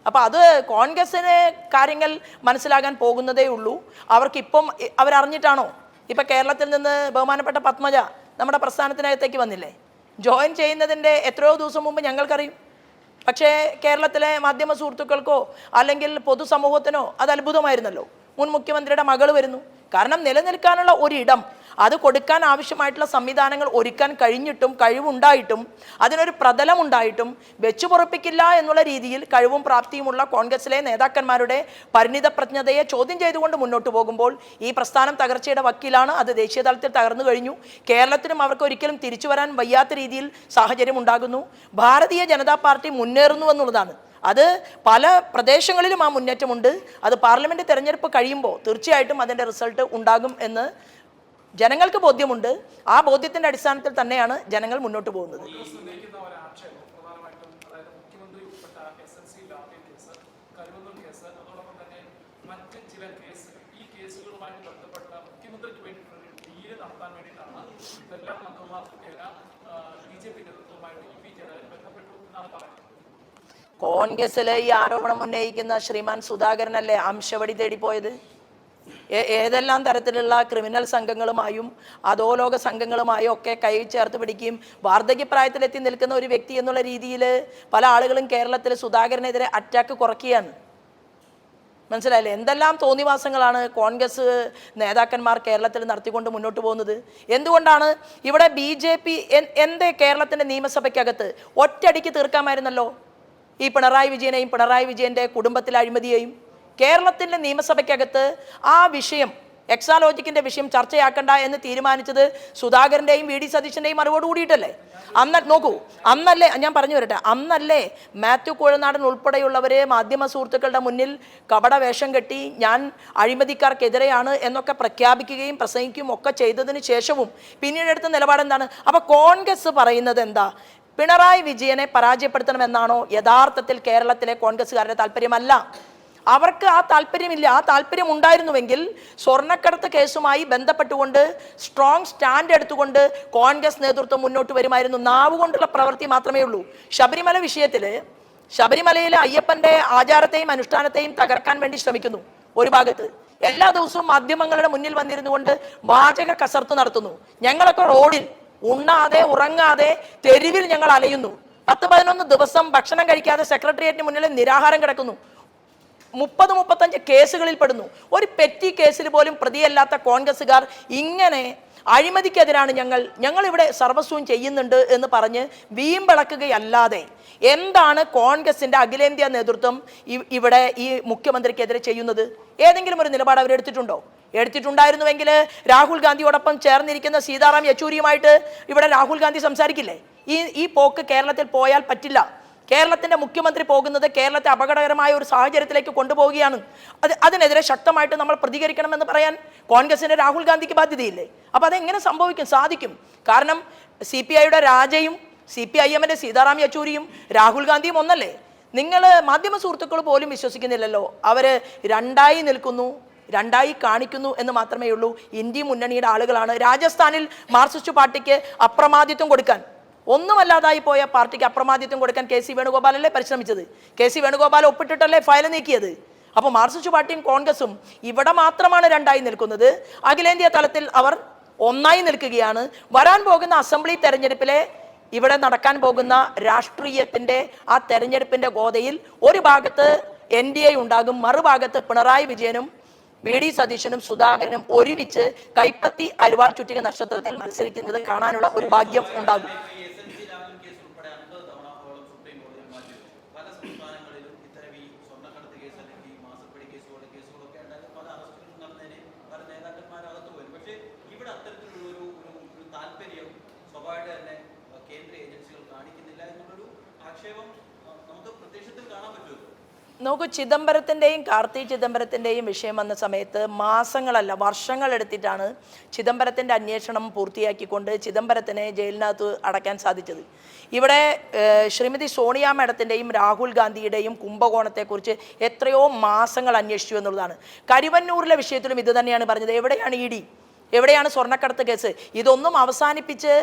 അപ്പോൾ അത് കോൺഗ്രസ്സിന് കാര്യങ്ങൾ മനസ്സിലാകാൻ പോകുന്നതേ ഉള്ളൂ. അവർക്കിപ്പം അവരറിഞ്ഞിട്ടാണോ? ഇപ്പം കേരളത്തിൽ നിന്ന് ബഹുമാനപ്പെട്ട പത്മജ നമ്മുടെ പ്രസ്ഥാനത്തിനകത്തേക്ക് വന്നില്ലേ? ജോയിൻ ചെയ്യുന്നതിൻ്റെ എത്രയോ ദിവസം മുമ്പ് ഞങ്ങൾക്കറിയും. പക്ഷേ കേരളത്തിലെ മാധ്യമ സുഹൃത്തുക്കൾക്കോ അല്ലെങ്കിൽ പൊതുസമൂഹത്തിനോ അത് അത്ഭുതമായിരുന്നല്ലോ. മുൻ മുഖ്യമന്ത്രിയുടെ മകൾ വരുന്നു. കാരണം നിലനിൽക്കാനുള്ള ഒരിടം, അത് കൊടുക്കാൻ ആവശ്യമായിട്ടുള്ള സംവിധാനങ്ങൾ ഒരുക്കാൻ കഴിഞ്ഞിട്ടും കഴിവുണ്ടായിട്ടും അതിനൊരു പ്രതലമുണ്ടായിട്ടും വെച്ചു പൊറപ്പിക്കില്ല എന്നുള്ള രീതിയിൽ കഴിവും പ്രാപ്തിയുമുള്ള കോൺഗ്രസിലെ നേതാക്കന്മാരുടെ പരിണിതപ്രജ്ഞതയെ ചോദ്യം ചെയ്തുകൊണ്ട് മുന്നോട്ട് പോകുമ്പോൾ ഈ പ്രസ്ഥാനം തകർച്ചയുടെ വക്കീലാണ്. അത് ദേശീയ തലത്തിൽ തകർന്നു കഴിഞ്ഞു. കേരളത്തിനും അവർക്ക് ഒരിക്കലും തിരിച്ചു വരാൻ വയ്യാത്ത രീതിയിൽ സാഹചര്യം ഉണ്ടാകുന്നു. ഭാരതീയ ജനതാ പാർട്ടി മുന്നേറുന്നു എന്നുള്ളതാണ്. അത് പല പ്രദേശങ്ങളിലും ആ മുന്നേറ്റമുണ്ട്. അത് പാർലമെൻറ്റ് തെരഞ്ഞെടുപ്പ് കഴിയുമ്പോൾ തീർച്ചയായിട്ടും അതിൻ്റെ റിസൾട്ട് ഉണ്ടാകും എന്ന് ജനങ്ങൾക്ക് ബോധ്യമുണ്ട്. ആ ബോധ്യത്തിൻ്റെ അടിസ്ഥാനത്തിൽ തന്നെയാണ് ജനങ്ങൾ മുന്നോട്ട് പോകുന്നത്. കോൺഗ്രസിലെ ഈ ആരോപണം ഉന്നയിക്കുന്ന ശ്രീമാൻ സുധാകരനല്ലേ അംശവടി തേടിപ്പോയത്? ഏതെല്ലാം തരത്തിലുള്ള ക്രിമിനൽ സംഘങ്ങളുമായും അധോലോക സംഘങ്ങളുമായും ഒക്കെ കൈ ചേർത്ത് പിടിക്കുകയും വാർദ്ധക്യപ്രായത്തിലെത്തി നിൽക്കുന്ന ഒരു വ്യക്തി എന്നുള്ള രീതിയിൽ പല ആളുകളും കേരളത്തിൽ സുധാകരനെതിരെ അറ്റാക്ക് കുറയ്ക്കുകയാണ്. മനസ്സിലായില്ലേ? എന്തെല്ലാം തോന്നിവാസങ്ങളാണ് കോൺഗ്രസ് നേതാക്കന്മാർ കേരളത്തിൽ നടത്തിക്കൊണ്ട് മുന്നോട്ട് പോകുന്നത്? എന്തുകൊണ്ടാണ് ഇവിടെ BJP എന്തേ കേരളത്തിൻ്റെ നിയമസഭയ്ക്കകത്ത് ഒറ്റയടിക്ക് തീർക്കാമായിരുന്നല്ലോ ഈ പിണറായി വിജയനെയും പിണറായി വിജയൻ്റെ കുടുംബത്തിലെ അഴിമതിയെയും? കേരളത്തിൻ്റെ നിയമസഭയ്ക്കകത്ത് ആ വിഷയം, എക്സാലോജിക്കിൻ്റെ വിഷയം ചർച്ചയാക്കണ്ട എന്ന് തീരുമാനിച്ചത് സുധാകരൻ്റെയും VD സതീശൻ്റെയും അറിവോട് കൂടിയിട്ടല്ലേ? നോക്കൂ, അന്നല്ലേ, ഞാൻ പറഞ്ഞു വരട്ടെ, അന്നല്ലേ മാത്യു കുഴൽനാടൻ ഉൾപ്പെടെയുള്ളവർ മാധ്യമ സുഹൃത്തുക്കളുടെ മുന്നിൽ കപട വേഷം കെട്ടി ഞാൻ അഴിമതിക്കാർക്കെതിരെയാണ് എന്നൊക്കെ പ്രഖ്യാപിക്കുകയും പ്രസംഗിക്കുകയും ഒക്കെ ചെയ്തതിന് ശേഷവും പിന്നീട് എടുത്ത നിലപാടെന്താണ്? അപ്പോൾ കോൺഗ്രസ് പറയുന്നത് എന്താ? പിണറായി വിജയനെ പരാജയപ്പെടുത്തണമെന്നാണോ യഥാർത്ഥത്തിൽ കേരളത്തിലെ കോൺഗ്രസ്സുകാരുടെ താല്പര്യമല്ല. അവർക്ക് ആ താല്പര്യമില്ല. ആ താല്പര്യം ഉണ്ടായിരുന്നുവെങ്കിൽ സ്വർണ്ണക്കടത്ത് കേസുമായി ബന്ധപ്പെട്ടുകൊണ്ട് സ്ട്രോങ് സ്റ്റാൻഡ് എടുത്തുകൊണ്ട് കോൺഗ്രസ് നേതൃത്വം മുന്നോട്ട് വരുമായിരുന്നു. നാവുകൊണ്ടുള്ള പ്രവൃത്തി മാത്രമേ ഉള്ളൂ. ശബരിമല വിഷയത്തിൽ ശബരിമലയിലെ അയ്യപ്പൻ്റെ ആചാരത്തെയും അനുഷ്ഠാനത്തെയും തകർക്കാൻ വേണ്ടി ശ്രമിക്കുന്നു. ഒരു ഭാഗത്ത് എല്ലാ ദിവസവും മാധ്യമങ്ങളുടെ മുന്നിൽ വന്നിരുന്നു കൊണ്ട് വാചക കസർത്ത് നടത്തുന്നു. ഞങ്ങളൊക്കെ റോഡിൽ ഉണ്ണാതെ ഉറങ്ങാതെ തെരുവിൽ ഞങ്ങൾ അലയുന്നു. 10-11 ദിവസം ഭക്ഷണം കഴിക്കാതെ സെക്രട്ടേറിയറ്റിന് മുന്നിൽ നിരാഹാരം കിടക്കുന്നു. 30-35 കേസുകളിൽ പെടുന്നു. ഒരു പെറ്റി കേസിൽ പോലും പ്രതിയല്ലാത്ത കോൺഗ്രസ്സുകാർ ഇങ്ങനെ അഴിമതിക്കെതിരാണ് ഞങ്ങൾ ഇവിടെ സർവസ്വം ചെയ്യുന്നുണ്ട് എന്ന് പറഞ്ഞ് വീമ്പിളക്കുകയല്ലാതെ എന്താണ് കോൺഗ്രസിൻ്റെ അഖിലേന്ത്യാ നേതൃത്വം ഇവിടെ ഈ മുഖ്യമന്ത്രിക്കെതിരെ ചെയ്യുന്നത്? ഏതെങ്കിലും ഒരു നിലപാട് അവരെടുത്തിട്ടുണ്ടോ? എടുത്തിട്ടുണ്ടായിരുന്നുവെങ്കിൽ രാഹുൽ ഗാന്ധിയോടൊപ്പം ചേർന്നിരിക്കുന്ന സീതാറാം യെച്ചൂരിയുമായിട്ട് ഇവിടെ രാഹുൽ ഗാന്ധി സംസാരിക്കില്ലേ? ഈ പോക്ക് കേരളത്തിൽ പോയാൽ പറ്റില്ല. കേരളത്തിൻ്റെ മുഖ്യമന്ത്രി പോകുന്നത് കേരളത്തെ അപകടകരമായ ഒരു സാഹചര്യത്തിലേക്ക് കൊണ്ടുപോവുകയാണ്. അതിനെതിരെ ശക്തമായിട്ട് നമ്മൾ പ്രതികരിക്കണമെന്ന് പറയാൻ കോൺഗ്രസിൻ്റെ രാഹുൽ ഗാന്ധിക്ക് ബാധ്യതയില്ലേ? അപ്പോൾ അതെങ്ങനെ സാധിക്കും? കാരണം CPIയുടെ രാജയും CPIMൻ്റെ സീതാറാം യെച്ചൂരിയും രാഹുൽ ഗാന്ധിയും ഒന്നല്ലേ? നിങ്ങൾ മാധ്യമ സുഹൃത്തുക്കൾ പോലും വിശ്വസിക്കുന്നില്ലല്ലോ. അവർ രണ്ടായി നിൽക്കുന്നു, രണ്ടായി കാണിക്കുന്നു എന്ന് മാത്രമേ ഉള്ളൂ. ഇന്ത്യ മുന്നണിയുടെ ആളുകളാണ്. രാജസ്ഥാനിൽ മാർക്സിസ്റ്റ് പാർട്ടിക്ക് അപ്രമാദിത്വം കൊടുക്കാൻ, ഒന്നുമല്ലാതായി പോയ പാർട്ടിക്ക് അപ്രമാദിത്വം കൊടുക്കാൻ KC വേണുഗോപാലല്ലേ പരിശ്രമിച്ചത്? KC വേണുഗോപാൽ ഒപ്പിട്ടിട്ടല്ലേ ഫയൽ നീക്കിയത്? അപ്പോൾ മാർക്സിസ്റ്റ് പാർട്ടിയും കോൺഗ്രസും ഇവിടെ മാത്രമാണ് രണ്ടായി നിൽക്കുന്നത്. അഖിലേന്ത്യാ തലത്തിൽ അവർ ഒന്നായി നിൽക്കുകയാണ്. വരാൻ പോകുന്ന അസംബ്ലി തെരഞ്ഞെടുപ്പിലെ ഇവിടെ നടക്കാൻ പോകുന്ന രാഷ്ട്രീയത്തിൻ്റെ ആ തെരഞ്ഞെടുപ്പിൻ്റെ ഗോതയിൽ ഒരു ഭാഗത്ത് NDA ഉണ്ടാകും, മറുഭാഗത്ത് പിണറായി വിജയനും VD സതീശനും സുധാകരനും ഒരുമിച്ച് കൈപ്പത്തി അരിവാൾ ചുറ്റിക നക്ഷത്രത്തിൽ മത്സരിക്കുന്നത് കാണാനുള്ള ഒരു ഭാഗ്യം ഉണ്ടാകും. നോക്കൂ, ചിദംബരത്തിൻ്റെയും കാർത്തി ചിദംബരത്തിൻ്റെയും വിഷയം വന്ന സമയത്ത് മാസങ്ങളല്ല വർഷങ്ങളെടുത്തിട്ടാണ് ചിദംബരത്തിൻ്റെ അന്വേഷണം പൂർത്തിയാക്കിക്കൊണ്ട് ചിദംബരത്തിനെ ജയിലിനകത്ത് അടയ്ക്കാൻ സാധിച്ചത്. ഇവിടെ ശ്രീമതി സോണിയ മാഡത്തിൻ്റെയും രാഹുൽ ഗാന്ധിയുടെയും കുംഭകോണത്തെക്കുറിച്ച് എത്രയോ മാസങ്ങൾ അന്വേഷിച്ചു എന്നുള്ളതാണ്. കരുവന്നൂരിലെ വിഷയത്തിലും ഇത് തന്നെയാണ് പറഞ്ഞത്. എവിടെയാണ് ED? എവിടെയാണ് സ്വർണ്ണക്കടത്ത് കേസ്? ഇതൊന്നും അവസാനിപ്പിച്ച്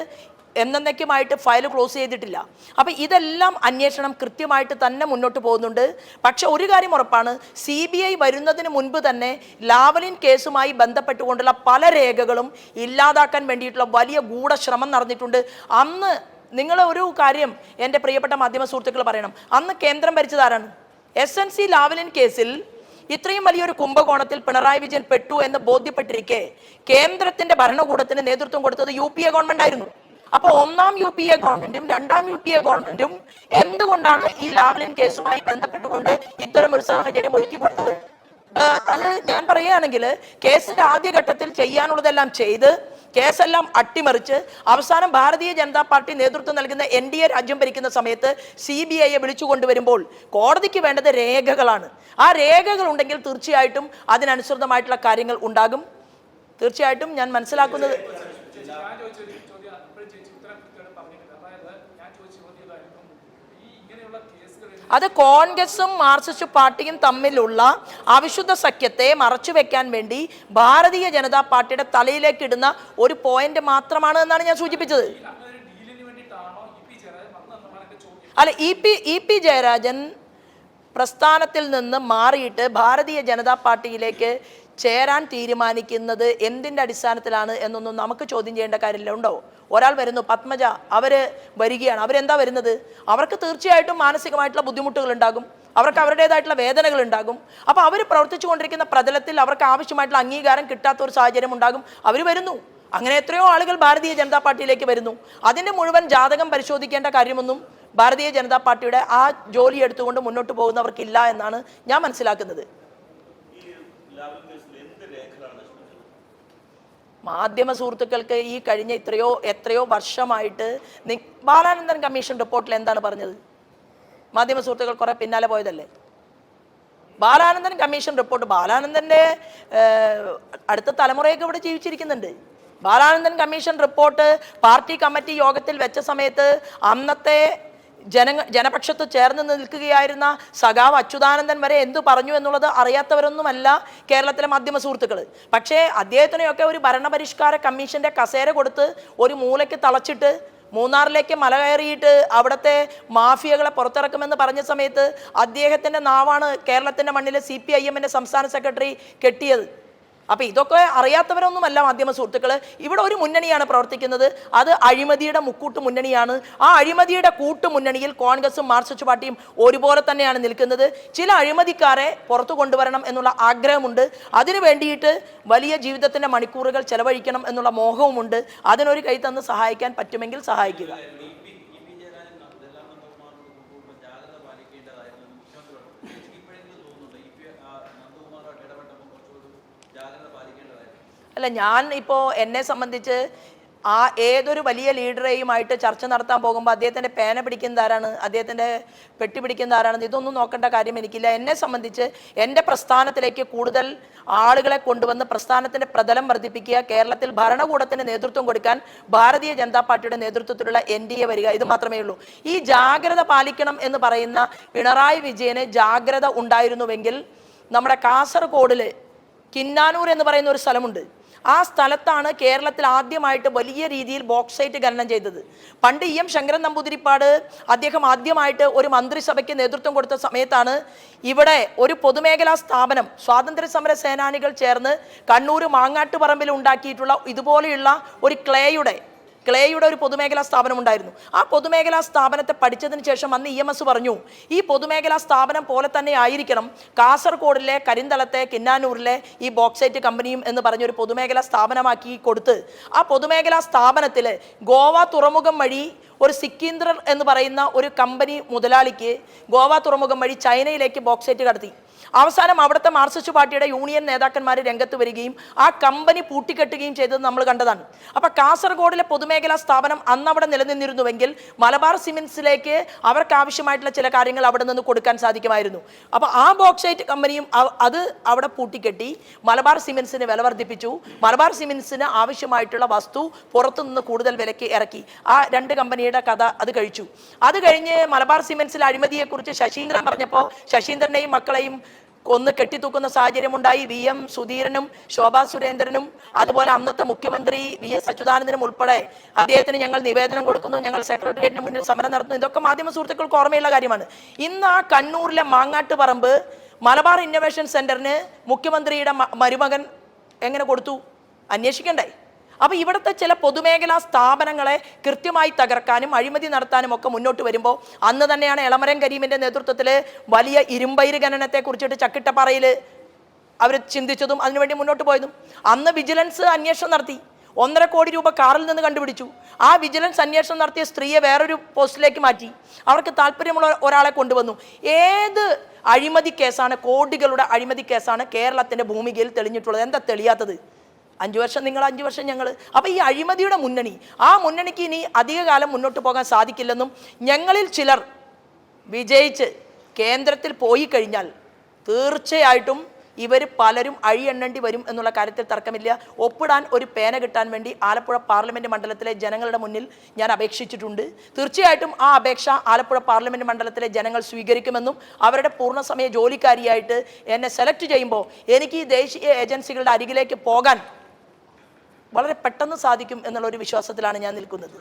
എന്നേക്കുമായിട്ട് ഫയൽ ക്ലോസ് ചെയ്തിട്ടില്ല. അപ്പോൾ ഇതെല്ലാം അന്വേഷണം കൃത്യമായിട്ട് തന്നെ മുന്നോട്ട് പോകുന്നുണ്ട്. പക്ഷെ ഒരു കാര്യം ഉറപ്പാണ്, CBI വരുന്നതിന് മുൻപ് തന്നെ ലാവ്ലിൻ കേസുമായി ബന്ധപ്പെട്ടുകൊണ്ടുള്ള പല രേഖകളും ഇല്ലാതാക്കാൻ വേണ്ടിയിട്ടുള്ള വലിയ ഗൂഢശ്രമം നടന്നിട്ടുണ്ട്. അന്ന് നിങ്ങൾ ഒരു കാര്യം എൻ്റെ പ്രിയപ്പെട്ട മാധ്യമ സുഹൃത്തുക്കൾ പറയണം, അന്ന് കേന്ദ്രം ഭരിച്ചതാരാണ്? SNC ലാവ്ലിൻ കേസിൽ ഇത്രയും വലിയൊരു കുംഭകോണത്തിൽ പിണറായി വിജയൻ പെട്ടു എന്ന് ബോധ്യപ്പെട്ടിരിക്കെ കേന്ദ്രത്തിന്റെ ഭരണകൂടത്തിന് നേതൃത്വം കൊടുത്തത് UPA ഗവൺമെന്റ് ആയിരുന്നു. അപ്പൊ ഒന്നാം UPA ഗവൺമെന്റും രണ്ടാം UPA ഗവൺമെന്റും എന്തുകൊണ്ടാണ് ഈ ലാവ്ലിൻ കേസുമായി ബന്ധപ്പെട്ടുകൊണ്ട് ഇത്തരം ഒരു സാഹചര്യം ഒരുക്കി കൊടുത്തത്? അത് ഞാൻ പറയുകയാണെങ്കിൽ കേസിന്റെ ആദ്യഘട്ടത്തിൽ ചെയ്യാനുള്ളതെല്ലാം ചെയ്ത് കേസെല്ലാം അട്ടിമറിച്ച് അവസാനം ഭാരതീയ ജനതാ പാർട്ടി നേതൃത്വം നൽകുന്ന NDA രാജ്യം ഭരിക്കുന്ന സമയത്ത് CBIയെ വിളിച്ചു കൊണ്ടുവരുമ്പോൾ കോടതിക്ക് വേണ്ടത് രേഖകളാണ്. ആ രേഖകൾ ഉണ്ടെങ്കിൽ തീർച്ചയായിട്ടും അതിനനുസൃതമായിട്ടുള്ള കാര്യങ്ങൾ ഉണ്ടാകും. തീർച്ചയായിട്ടും ഞാൻ മനസ്സിലാക്കുന്നത് അത് കോൺഗ്രസും മാർക്സിസ്റ്റ് പാർട്ടിയും തമ്മിലുള്ള അവിശുദ്ധ സഖ്യത്തെ മറച്ചു വെക്കാൻ വേണ്ടി ഭാരതീയ ജനതാ പാർട്ടിയുടെ തലയിലേക്ക് ഇടുന്ന ഒരു പോയിന്റ് മാത്രമാണ് എന്നാണ് ഞാൻ സൂചിപ്പിച്ചത്. അല്ല, ഇ പി ജയരാജൻ പ്രസ്ഥാനത്തിൽ നിന്ന് മാറിയിട്ട് ഭാരതീയ ജനതാ പാർട്ടിയിലേക്ക് ചേരാൻ തീരുമാനിക്കുന്നത് എന്തിൻ്റെ അടിസ്ഥാനത്തിലാണ് എന്നൊന്നും നമുക്ക് ചോദ്യം ചെയ്യേണ്ട കാര്യമില്ല. ഉണ്ടോ? ഒരാൾ വരുന്നു, പത്മജ, അവര് വരികയാണ്. അവരെന്താ വരുന്നത്? അവർക്ക് തീർച്ചയായിട്ടും മാനസികമായിട്ടുള്ള ബുദ്ധിമുട്ടുകൾ ഉണ്ടാകും, അവർക്ക് അവരുടേതായിട്ടുള്ള വേദനകൾ ഉണ്ടാകും. അപ്പോൾ അവർ പ്രവർത്തിച്ചു കൊണ്ടിരിക്കുന്ന പ്രതലത്തിൽ അവർക്ക് ആവശ്യമായിട്ടുള്ള അംഗീകാരം കിട്ടാത്ത ഒരു സാഹചര്യം ഉണ്ടാകും. അവർ വരുന്നു. അങ്ങനെ എത്രയോ ആളുകൾ ഭാരതീയ ജനതാ പാർട്ടിയിലേക്ക് വരുന്നു. അതിൻ്റെ മുഴുവൻ ജാതകം പരിശോധിക്കേണ്ട കാര്യമൊന്നും ഭാരതീയ ജനതാ പാർട്ടിയുടെ ആ ജോലി എടുത്തുകൊണ്ട് മുന്നോട്ട് പോകുന്നവർക്കില്ല എന്നാണ് ഞാൻ മനസ്സിലാക്കുന്നത്. മാധ്യമ സുഹൃത്തുക്കൾക്ക് ഈ കഴിഞ്ഞ എത്രയോ വർഷമായിട്ട് ബാലാനന്ദൻ കമ്മീഷൻ റിപ്പോർട്ടിൽ എന്താണ് പറഞ്ഞത്? മാധ്യമ സുഹൃത്തുക്കൾ കുറെ പിന്നാലെ പോയതല്ലേ. ബാലാനന്ദൻ കമ്മീഷൻ റിപ്പോർട്ട്, ബാലാനന്ദൻ്റെ അടുത്ത തലമുറയൊക്കെ ഇവിടെ ജീവിച്ചിരിക്കുന്നുണ്ട്. Balanandan commission report party committee യോഗത്തിൽ വെച്ച സമയത്ത് അന്നത്തെ ജനപക്ഷത്ത് ചേർന്ന് നിൽക്കുകയായിരുന്ന സഖാവ് അച്യുതാനന്ദൻ വരെ എന്തു പറഞ്ഞു എന്നുള്ളത് അറിയാത്തവരൊന്നുമല്ല കേരളത്തിലെ മാധ്യമ സുഹൃത്തുക്കൾ. പക്ഷേ അദ്ദേഹത്തിനെയൊക്കെ ഒരു ഭരണപരിഷ്കാര കമ്മീഷന്റെ കസേര കൊടുത്ത് ഒരു മൂലയ്ക്ക് തളച്ചിട്ട് മൂന്നാറിലേക്ക് മല കയറിയിട്ട് അവിടുത്തെ മാഫിയകളെ പുറത്തിറക്കുമെന്ന് പറഞ്ഞ സമയത്ത് അദ്ദേഹത്തിൻ്റെ നാവാണ് കേരളത്തിൻ്റെ മണ്ണിലെ CPIMന്റെ സംസ്ഥാന സെക്രട്ടറി കെട്ടിയത്. അപ്പോൾ ഇതൊക്കെ അറിയാത്തവരൊന്നുമല്ല മാധ്യമ സുഹൃത്തുക്കൾ. ഇവിടെ ഒരു മുന്നണിയാണ് പ്രവർത്തിക്കുന്നത്, അത് അഴിമതിയുടെ മുക്കൂട്ട് മുന്നണിയാണ്. ആ അഴിമതിയുടെ കൂട്ടുമുന്നണിയിൽ കോൺഗ്രസും മാർക്സിസ്റ്റ് പാർട്ടിയും ഒരുപോലെ തന്നെയാണ് നിൽക്കുന്നത്. ചില അഴിമതിക്കാരെ പുറത്തു കൊണ്ടുവരണം എന്നുള്ള ആഗ്രഹമുണ്ട്, അതിനു വേണ്ടിയിട്ട് വലിയ ജീവിതത്തിൻ്റെ മണിക്കൂറുകൾ ചെലവഴിക്കണം എന്നുള്ള മോഹവുമുണ്ട്. അതിനൊരു കൈ തന്ന് സഹായിക്കാൻ പറ്റുമെങ്കിൽ സഹായിക്കുക. അല്ല, ഞാൻ ഇപ്പോൾ എന്നെ സംബന്ധിച്ച് ഏതൊരു വലിയ ലീഡറെയുമായിട്ട് ചർച്ച നടത്താൻ പോകുമ്പോൾ അദ്ദേഹത്തിൻ്റെ പേന പിടിക്കുന്ന ആരാണ്, അദ്ദേഹത്തിൻ്റെ പെട്ടി പിടിക്കുന്ന ആരാണെന്ന് ഇതൊന്നും നോക്കേണ്ട കാര്യം എനിക്കില്ല. എന്നെ സംബന്ധിച്ച് എൻ്റെ പ്രസ്ഥാനത്തിലേക്ക് കൂടുതൽ ആളുകളെ കൊണ്ടുവന്ന് പ്രസ്ഥാനത്തിൻ്റെ പ്രതലം വർദ്ധിപ്പിക്കുക, കേരളത്തിൽ ഭരണകൂടത്തിന് നേതൃത്വം കൊടുക്കാൻ ഭാരതീയ ജനതാ പാർട്ടിയുടെ നേതൃത്വത്തിലുള്ള NDA വരിക, ഇത് മാത്രമേ ഉള്ളൂ. ഈ ജാഗ്രത പാലിക്കണം എന്ന് പറയുന്ന പിണറായി വിജയന് ജാഗ്രത ഉണ്ടായിരുന്നുവെങ്കിൽ നമ്മുടെ കാസർഗോഡിൽ കിന്നാനൂർ എന്ന് പറയുന്ന ഒരു സ്ഥലമുണ്ട്. ആ സ്ഥലത്താണ് കേരളത്തിൽ ആദ്യമായിട്ട് വലിയ രീതിയിൽ ബോക്സൈറ്റ് ഖനനം ചെയ്തത്. പണ്ട് EM ശങ്കരൻ നമ്പൂതിരിപ്പാട് അദ്ദേഹം ആദ്യമായിട്ട് ഒരു മന്ത്രിസഭയ്ക്ക് നേതൃത്വം കൊടുത്ത സമയത്താണ് ഇവിടെ ഒരു പൊതുമേഖലാ സ്ഥാപനം സ്വാതന്ത്ര്യ സമര സേനാനികൾ ചേർന്ന് കണ്ണൂർ മാങ്ങാട്ടുപറമ്പിൽ ഉണ്ടാക്കിയിട്ടുള്ള ഇതുപോലെയുള്ള ഒരു ക്ലേയുടെ ഒരു പൊതുമേഖലാ സ്ഥാപനം ഉണ്ടായിരുന്നു. ആ പൊതുമേഖലാ സ്ഥാപനത്തെ പഠിച്ചതിന് ശേഷം അന്ന് EMS പറഞ്ഞു, ഈ പൊതുമേഖലാ സ്ഥാപനം പോലെ തന്നെ ആയിരിക്കണം കാസർഗോഡിലെ കരിന്തളത്തെ കിന്നാനൂരിലെ ഈ ബോക്സൈറ്റ് കമ്പനിയും എന്ന് പറഞ്ഞൊരു പൊതുമേഖലാ സ്ഥാപനമാക്കി കൊടുത്ത് ആ പൊതുമേഖലാ സ്ഥാപനത്തിൽ ഗോവ തുറമുഖം വഴി ഒരു സിക്കീന്ദ്രർ എന്ന് പറയുന്ന ഒരു കമ്പനി മുതലാളിക്ക് ഗോവ തുറമുഖം വഴി ചൈനയിലേക്ക് ബോക്സൈറ്റ് കടത്തി. അവസാനം അവിടുത്തെ മാർക്സിസ്റ്റ് പാർട്ടിയുടെ യൂണിയൻ നേതാക്കന്മാർ രംഗത്ത് വരികയും ആ കമ്പനി പൂട്ടിക്കെട്ടുകയും ചെയ്തത് നമ്മൾ കണ്ടതാണ്. അപ്പം കാസർഗോഡിലെ പൊതുമേഖലാ സ്ഥാപനം അന്ന് അവിടെ നിലനിന്നിരുന്നുവെങ്കിൽ മലബാർ സിമെന്റ്സിലേക്ക് അവർക്ക് ആവശ്യമായിട്ടുള്ള ചില കാര്യങ്ങൾ അവിടെ നിന്ന് കൊടുക്കാൻ സാധിക്കുമായിരുന്നു. അപ്പോൾ ആ ബോക്സൈറ്റ് കമ്പനിയും അത് അവിടെ പൂട്ടിക്കെട്ടി മലബാർ സിമെന്റ്സിന് വില വർദ്ധിപ്പിച്ചു. മലബാർ സിമെന്റ്സിന് ആവശ്യമായിട്ടുള്ള വസ്തു പുറത്തുനിന്ന് കൂടുതൽ വിലയ്ക്ക് ഇറക്കി. ആ രണ്ട് കമ്പനിയുടെ കഥ അത് കഴിച്ചു. അത് കഴിഞ്ഞ് മലബാർ സിമെന്റ്സിലെ അഴിമതിയെക്കുറിച്ച് ശശീന്ദ്രൻ പറഞ്ഞപ്പോൾ ശശീന്ദ്രനെയും മക്കളെയും കൊന്ന് കെട്ടിത്തൂക്കുന്ന സാഹചര്യമുണ്ടായി. VM സുധീരനും ശോഭാ സുരേന്ദ്രനും അതുപോലെ അന്നത്തെ മുഖ്യമന്ത്രി VS അച്യുതാനന്ദനും ഉൾപ്പെടെ അദ്ദേഹത്തിന് ഞങ്ങൾ നിവേദനം കൊടുക്കുന്നു, ഞങ്ങൾ സെക്രട്ടേറിയറ്റിന് മുന്നിൽ സമരം നടത്തുന്നു. ഇതൊക്കെ മാധ്യമ സുഹൃത്തുക്കൾക്ക് ഓർമ്മയുള്ള കാര്യമാണ്. ഇന്ന് ആ കണ്ണൂരിലെ മാങ്ങാട്ടുപറമ്പ് മലബാർ ഇന്നൊവേഷൻ സെന്ററിന് മുഖ്യമന്ത്രിയുടെ മരുമകൻ എങ്ങനെ കൊടുത്തു? അന്വേഷിക്കണ്ടേ? അപ്പോൾ ഇവിടുത്തെ ചില പൊതുമേഖലാ സ്ഥാപനങ്ങളെ കൃത്യമായി തകർക്കാനും അഴിമതി നടത്താനും ഒക്കെ മുന്നോട്ട് വരുമ്പോൾ അന്ന് തന്നെയാണ് എളമരം കരീമിൻ്റെ നേതൃത്വത്തിൽ വലിയ ഇരുമ്പയിര് ഖനനത്തെ കുറിച്ചിട്ട് ചക്കിട്ടപ്പാറയിൽ അവർ ചിന്തിച്ചതും അതിനുവേണ്ടി മുന്നോട്ട് പോയതും. അന്ന് വിജിലൻസ് അന്വേഷണം നടത്തി, 1.5 കോടി രൂപ കാറിൽ നിന്ന് കണ്ടുപിടിച്ചു. ആ വിജിലൻസ് അന്വേഷണം നടത്തിയ സ്ത്രീയെ വേറൊരു പോസ്റ്റിലേക്ക് മാറ്റി, അവർക്ക് താല്പര്യമുള്ള ഒരാളെ കൊണ്ടുവന്നു. ഏത് അഴിമതി കേസാണ്, കോടികളുടെ അഴിമതി കേസാണ് കേരളത്തിൻ്റെ ഭൂമികയിൽ തെളിഞ്ഞിട്ടുള്ളത്? എന്താ തെളിയാത്തത്? 5 വർഷം നിങ്ങൾ, 5 വർഷം ഞങ്ങൾ. അപ്പോൾ ഈ അഴിമതിയുടെ മുന്നണി, ആ മുന്നണിക്ക് ഇനി അധികകാലം മുന്നോട്ട് പോകാൻ സാധിക്കില്ലെന്നും ഞങ്ങളിൽ ചിലർ വിജയിച്ച് കേന്ദ്രത്തിൽ പോയി കഴിഞ്ഞാൽ തീർച്ചയായിട്ടും ഇവർ പലരും അഴിയെണ്ണേണ്ടി വരും എന്നുള്ള കാര്യത്തിൽ തർക്കമില്ല. ഒപ്പിടാൻ ഒരു പേന കിട്ടാൻ വേണ്ടി ആലപ്പുഴ പാർലമെൻറ്റ് മണ്ഡലത്തിലെ ജനങ്ങളുടെ മുന്നിൽ ഞാൻ അപേക്ഷിച്ചിട്ടുണ്ട്. തീർച്ചയായിട്ടും ആ അപേക്ഷ ആലപ്പുഴ പാർലമെൻറ്റ് മണ്ഡലത്തിലെ ജനങ്ങൾ സ്വീകരിക്കുമെന്നും അവരുടെ പൂർണ്ണസമയ ജോലിക്കാരിയായിട്ട് എന്നെ സെലക്ട് ചെയ്യുമ്പോൾ എനിക്ക് ഈ ദേശീയ ഏജൻസികളുടെ അരികിലേക്ക് പോകാൻ വളരെ പെട്ടെന്ന് സാധിക്കും എന്നുള്ളൊരു വിശ്വാസത്തിലാണ് ഞാൻ നിൽക്കുന്നത്.